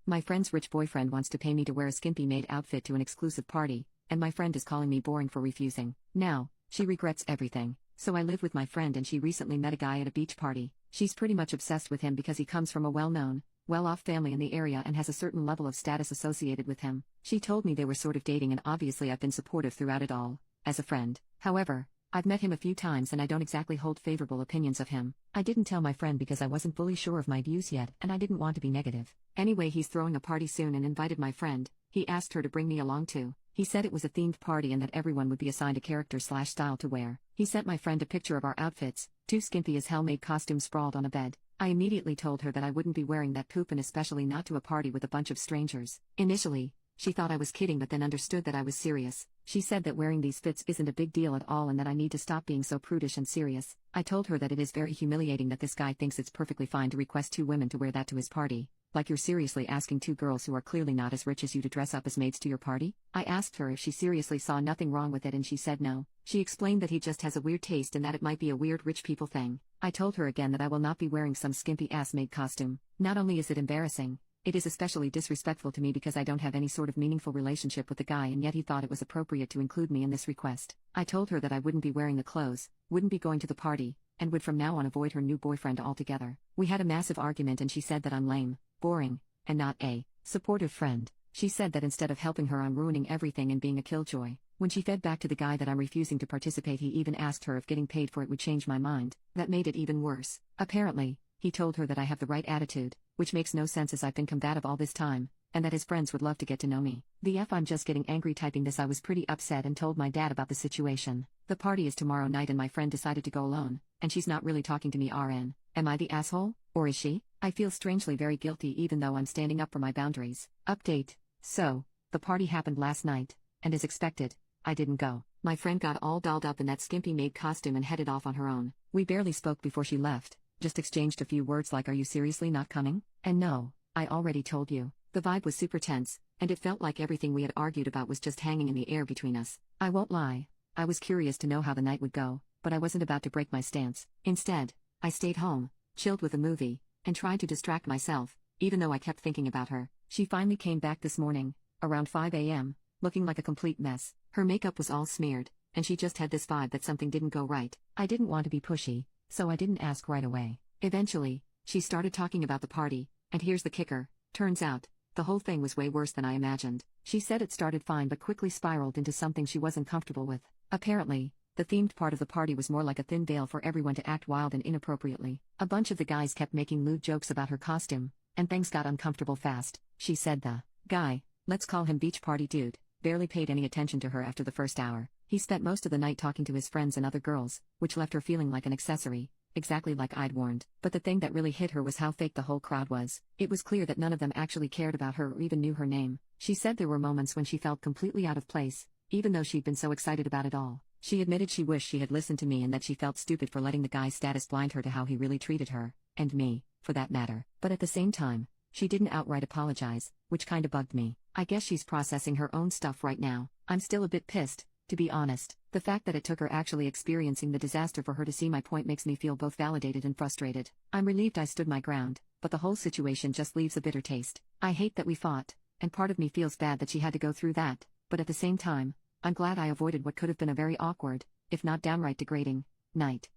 My friend's rich boyfriend wants to pay me to wear a skimpy maid outfit to an exclusive party, and my friend is calling me boring for refusing. Now, she regrets everything. So I live with my friend and she recently met a guy at a beach party. She's pretty much obsessed with him because he comes from a well-known, well-off family in the area and has a certain level of status associated with him. She told me they were sort of dating and obviously I've been supportive throughout it all, as a friend. However, I've met him a few times and I don't exactly hold favorable opinions of him. I didn't tell my friend because I wasn't fully sure of my views yet and I didn't want to be negative. Anyway, he's throwing a party soon and invited my friend. He asked her to bring me along too. He said it was a themed party and that everyone would be assigned a character/style to wear. He sent my friend a picture of our outfits, two skimpy as hell maid costumes sprawled on a bed. I immediately told her that I wouldn't be wearing that poop and especially not to a party with a bunch of strangers. Initially, she thought I was kidding but then understood that I was serious. She said that wearing these fits isn't a big deal at all and that I need to stop being so prudish and serious. I told her that it is very humiliating that this guy thinks it's perfectly fine to request two women to wear that to his party. Like you're seriously asking two girls who are clearly not as rich as you to dress up as maids to your party? I asked her if she seriously saw nothing wrong with it and she said no. She explained that he just has a weird taste and that it might be a weird rich people thing. I told her again that I will not be wearing some skimpy ass maid costume. Not only is it embarrassing, it is especially disrespectful to me because I don't have any sort of meaningful relationship with the guy and yet he thought it was appropriate to include me in this request. I told her that I wouldn't be wearing the clothes, wouldn't be going to the party, and would from now on avoid her new boyfriend altogether. We had a massive argument and she said that I'm lame, boring, and not a supportive friend. She said that instead of helping her I'm ruining everything and being a killjoy. When she fed back to the guy that I'm refusing to participate, he even asked her if getting paid for it would change my mind. That made it even worse. Apparently, he told her that I have the right attitude, which makes no sense as I've been combative all this time, and that his friends would love to get to know me. I'm just getting angry typing this. I was pretty upset and told my dad about the situation. The party is tomorrow night and my friend decided to go alone, and she's not really talking to me. RN. Am I the asshole, or is she? I feel strangely very guilty even though I'm standing up for my boundaries. Update. So, the party happened last night, and as expected, I didn't go. My friend got all dolled up in that skimpy maid costume and headed off on her own. We barely spoke before she left, just exchanged a few words like, "Are you seriously not coming?" And no, I already told you. The vibe was super tense, and it felt like everything we had argued about was just hanging in the air between us. I won't lie, I was curious to know how the night would go, but I wasn't about to break my stance. Instead, I stayed home, chilled with a movie, and tried to distract myself, even though I kept thinking about her. She finally came back this morning, around 5 a.m., looking like a complete mess. Her makeup was all smeared, and she just had this vibe that something didn't go right. I didn't want to be pushy, so I didn't ask right away. Eventually, she started talking about the party, and here's the kicker. Turns out, the whole thing was way worse than I imagined. She said it started fine but quickly spiraled into something she wasn't comfortable with. Apparently, the themed part of the party was more like a thin veil for everyone to act wild and inappropriately. A bunch of the guys kept making lewd jokes about her costume, and things got uncomfortable fast. She said the guy, let's call him beach party dude, barely paid any attention to her after the first hour. He spent most of the night talking to his friends and other girls, which left her feeling like an accessory, exactly like I'd warned. But the thing that really hit her was how fake the whole crowd was. It was clear that none of them actually cared about her or even knew her name. She said there were moments when she felt completely out of place, even though she'd been so excited about it all. She admitted she wished she had listened to me and that she felt stupid for letting the guy's status blind her to how he really treated her, and me, for that matter. But at the same time, she didn't outright apologize, which kinda bugged me. I guess she's processing her own stuff right now. I'm still a bit pissed, to be honest. The fact that it took her actually experiencing the disaster for her to see my point makes me feel both validated and frustrated. I'm relieved I stood my ground, but the whole situation just leaves a bitter taste. I hate that we fought, and part of me feels bad that she had to go through that, but at the same time, I'm glad I avoided what could have been a very awkward, if not downright degrading, night.